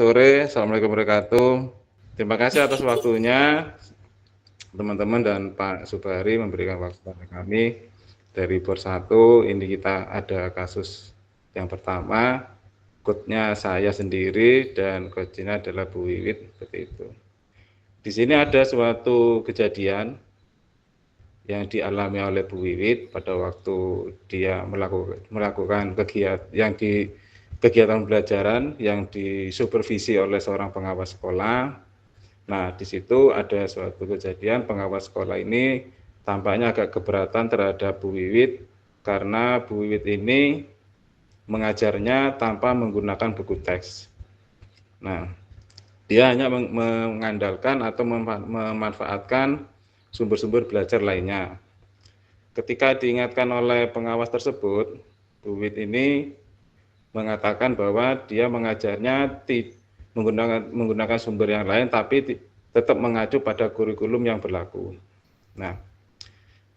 sore, Assalamualaikum warahmatullahi wabarakatuh. Terima kasih atas waktunya, teman-teman dan Pak Subari memberikan waktu kepada kami. Dari Bor 1, ini kita ada kasus yang pertama, coach-nya saya sendiri dan coach-nya adalah Bu Wiwit, seperti itu. Di sini ada suatu kejadian yang dialami oleh Bu Wiwit pada waktu dia melakukan kegiatan pembelajaran yang disupervisi oleh seorang pengawas sekolah. Nah, di situ ada suatu kejadian pengawas sekolah ini tampaknya agak keberatan terhadap Bu Wiwit karena Bu Wiwit ini mengajarnya tanpa menggunakan buku teks. Nah, dia hanya mengandalkan atau memanfaatkan sumber-sumber belajar lainnya. Ketika diingatkan oleh pengawas tersebut, Bu Wiwit ini mengatakan bahwa dia mengajarnya menggunakan sumber yang lain tapi tetap mengacu pada kurikulum yang berlaku. Nah,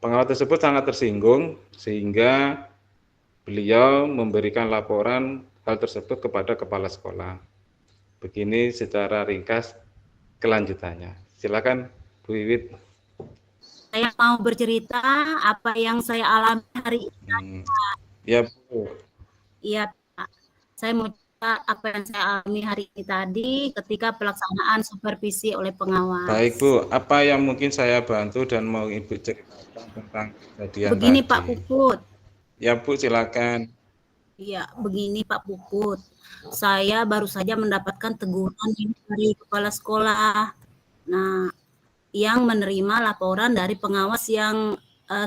pengawas tersebut sangat tersinggung sehingga beliau memberikan laporan hal tersebut kepada kepala sekolah. Begini secara ringkas kelanjutannya. Silakan Bu Wiwit. Saya mau bercerita apa yang saya alami hari ini. Ya, Bu. Iya, Pak. Saya mau cerita apa yang saya alami hari ini tadi ketika pelaksanaan supervisi oleh pengawas. Baik, Bu. Apa yang mungkin saya bantu dan mau Ibu ceritakan tentang kejadian begini, tadi? Pak Puput. Ya, Bu, silakan. Iya, begini Pak Puput. Saya baru saja mendapatkan teguran dari kepala sekolah. Nah, yang menerima laporan dari pengawas yang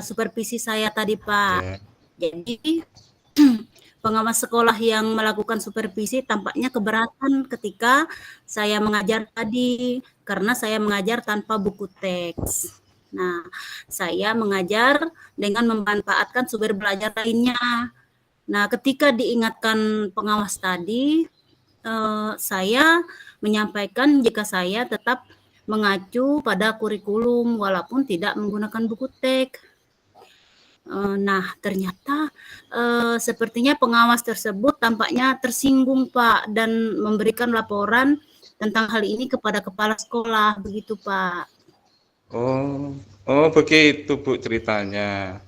supervisi saya tadi, Pak. Ya. Jadi pengawas sekolah yang melakukan supervisi tampaknya keberatan ketika saya mengajar tadi karena saya mengajar tanpa buku teks. Nah, saya mengajar dengan memanfaatkan sumber belajar lainnya. Nah, ketika diingatkan pengawas tadi, saya menyampaikan jika saya tetap mengacu pada kurikulum walaupun tidak menggunakan buku teks. Nah, ternyata sepertinya pengawas tersebut tampaknya tersinggung, Pak, dan memberikan laporan tentang hal ini kepada kepala sekolah, begitu, Pak. Oh, begitu Bu ceritanya.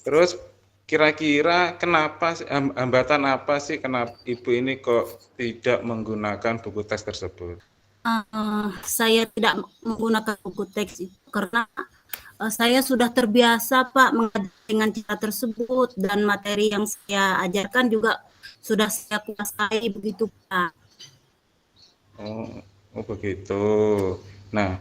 Terus kira-kira kenapa hambatan apa sih kenapa Ibu ini kok tidak menggunakan buku teks tersebut? Saya tidak menggunakan buku teks itu karena saya sudah terbiasa, Pak, mengajar dengan cara tersebut dan materi yang saya ajarkan juga sudah saya kuasai, begitu, Pak. Oh begitu. Nah,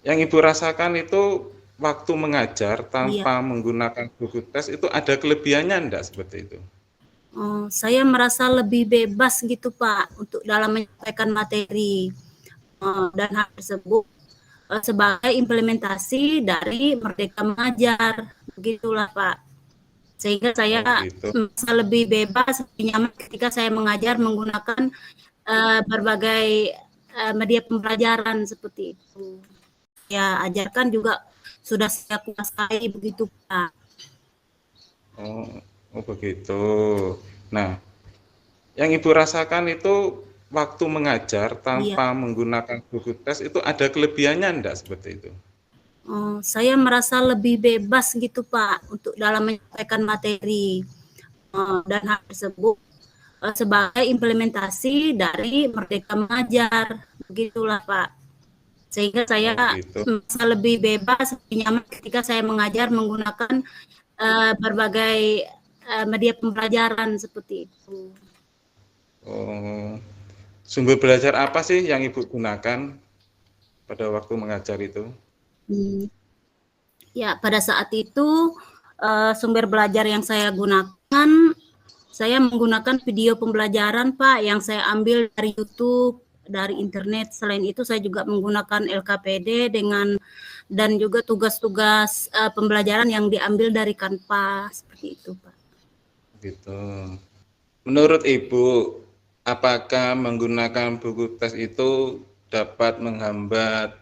yang Ibu rasakan itu waktu mengajar tanpa menggunakan buku teks itu ada kelebihannya enggak seperti itu? Saya merasa lebih bebas gitu, Pak, untuk dalam menyampaikan materi. Dan hal tersebut sebagai implementasi dari Merdeka Mengajar, begitulah Pak. Sehingga saya merasa lebih bebas, lebih nyaman ketika saya mengajar menggunakan berbagai media pembelajaran seperti itu. Ya, ajarkan juga sudah saya kuasai, begitu Pak. Oh begitu. Nah, yang Ibu rasakan itu waktu mengajar tanpa menggunakan buku teks itu ada kelebihannya enggak seperti itu? Saya merasa lebih bebas gitu Pak untuk dalam menyampaikan materi dan hal tersebut sebagai implementasi dari Merdeka Mengajar, begitulah Pak. Sehingga saya merasa lebih bebas, lebih nyaman ketika saya mengajar menggunakan berbagai media pembelajaran seperti itu. Sumber belajar apa sih yang Ibu gunakan pada waktu mengajar itu? Ya, pada saat itu sumber belajar yang saya gunakan, saya menggunakan video pembelajaran Pak yang saya ambil dari YouTube, dari internet. Selain itu saya juga menggunakan LKPD dan juga tugas-tugas pembelajaran yang diambil dari Canva, seperti itu Pak. Gitu. Menurut Ibu, apakah menggunakan buku teks itu dapat menghambat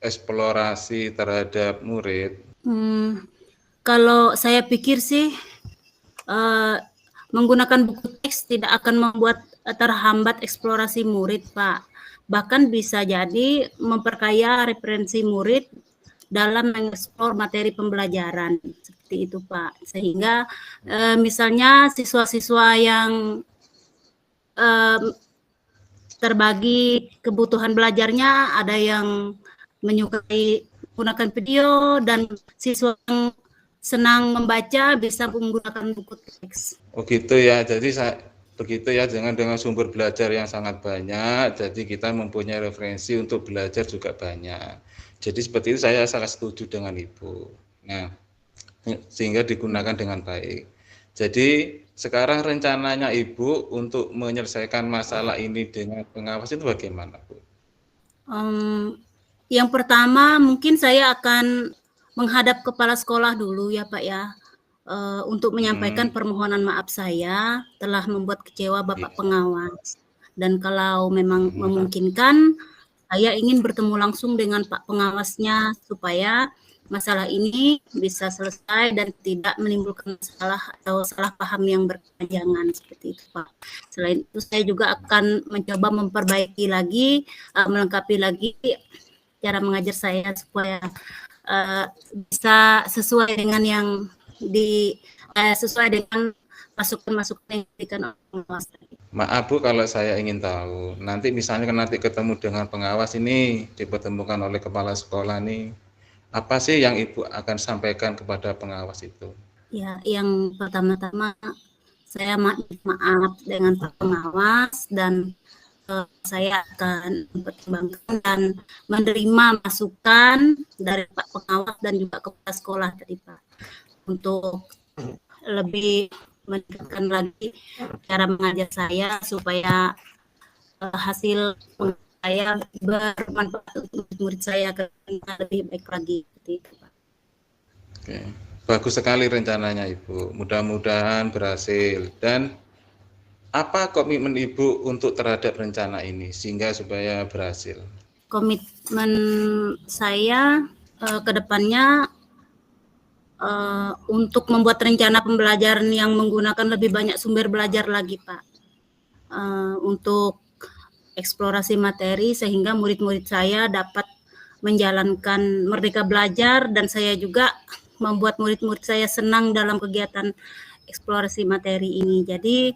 eksplorasi terhadap murid? Kalau saya pikir sih menggunakan buku teks tidak akan membuat terhambat eksplorasi murid, Pak. Bahkan bisa jadi memperkaya referensi murid dalam mengeksplor materi pembelajaran, seperti itu, Pak. Sehingga misalnya siswa-siswa yang terbagi kebutuhan belajarnya, ada yang menyukai menggunakan video, dan siswa yang senang membaca bisa menggunakan buku teks. Oh gitu ya, jadi begitu ya, dengan sumber belajar yang sangat banyak, jadi kita mempunyai referensi untuk belajar juga banyak. Jadi seperti itu saya sangat setuju dengan Ibu. Nah, sehingga digunakan dengan baik. Jadi sekarang rencananya Ibu untuk menyelesaikan masalah ini dengan pengawas itu bagaimana, Bu? Yang pertama mungkin saya akan menghadap kepala sekolah dulu ya, Pak ya, untuk menyampaikan permohonan maaf saya telah membuat kecewa Bapak pengawas. Dan kalau memang memungkinkan, saya ingin bertemu langsung dengan Pak pengawasnya supaya masalah ini bisa selesai dan tidak menimbulkan masalah atau salah paham yang berkepanjangan, seperti itu, Pak. Selain itu saya juga akan mencoba memperbaiki lagi, melengkapi lagi cara mengajar saya supaya bisa sesuai dengan yang sesuai dengan masukan-masukan yang diberikan oleh pengawas. Maaf Bu, kalau saya ingin tahu, nanti misalnya nanti ketemu dengan pengawas ini, dipertemukan oleh kepala sekolah nih, apa sih yang Ibu akan sampaikan kepada pengawas itu? Ya, yang pertama-tama saya maaf dengan Pak pengawas, dan saya akan mempertimbangkan dan menerima masukan dari Pak pengawas dan juga kepala sekolah tadi, Pak, untuk lebih meningkatkan lagi cara mengajar saya supaya hasil saya bermanfaat untuk murid saya ke lebih baik lagi, seperti itu, Pak. Oke. Bagus sekali rencananya Ibu, mudah-mudahan berhasil. Dan apa komitmen Ibu untuk terhadap rencana ini sehingga supaya berhasil? Komitmen saya ke depannya untuk membuat rencana pembelajaran yang menggunakan lebih banyak sumber belajar lagi, Pak. Untuk eksplorasi materi sehingga murid-murid saya dapat menjalankan merdeka belajar, dan saya juga membuat murid-murid saya senang dalam kegiatan eksplorasi materi ini. Jadi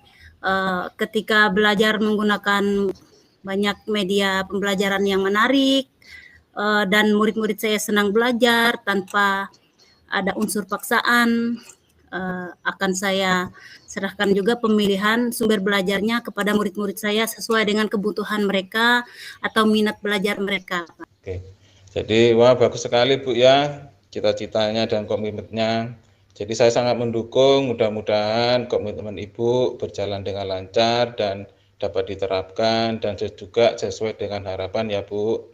ketika belajar menggunakan banyak media pembelajaran yang menarik, dan murid-murid saya senang belajar tanpa ada unsur paksaan, akan saya serahkan juga pemilihan sumber belajarnya kepada murid-murid saya sesuai dengan kebutuhan mereka atau minat belajar mereka. Oke, jadi wah bagus sekali Bu ya, cita-citanya dan komitmennya. Jadi saya sangat mendukung, mudah-mudahan komitmen Ibu berjalan dengan lancar dan dapat diterapkan dan juga sesuai dengan harapan ya Bu.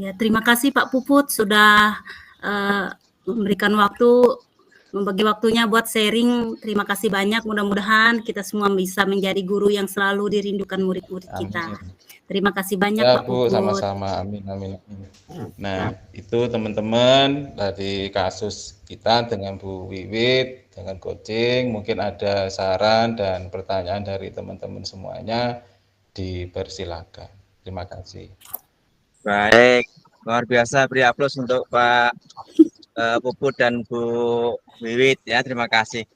Ya, terima kasih Pak Puput sudah memberikan waktu, membagi waktunya buat sharing. Terima kasih banyak, mudah-mudahan kita semua bisa menjadi guru yang selalu dirindukan murid-murid kita. Terima kasih banyak Ya Pak Bu, Puput. sama-sama, amin, amin. Nah, itu teman-teman dari kasus kita dengan Bu Wiwit, dengan coaching, mungkin ada saran dan pertanyaan dari teman-teman semuanya, dipersilakan. Terima kasih. Baik, luar biasa, beri aplaus untuk Pak Puput dan Bu Wiwit ya, terima kasih.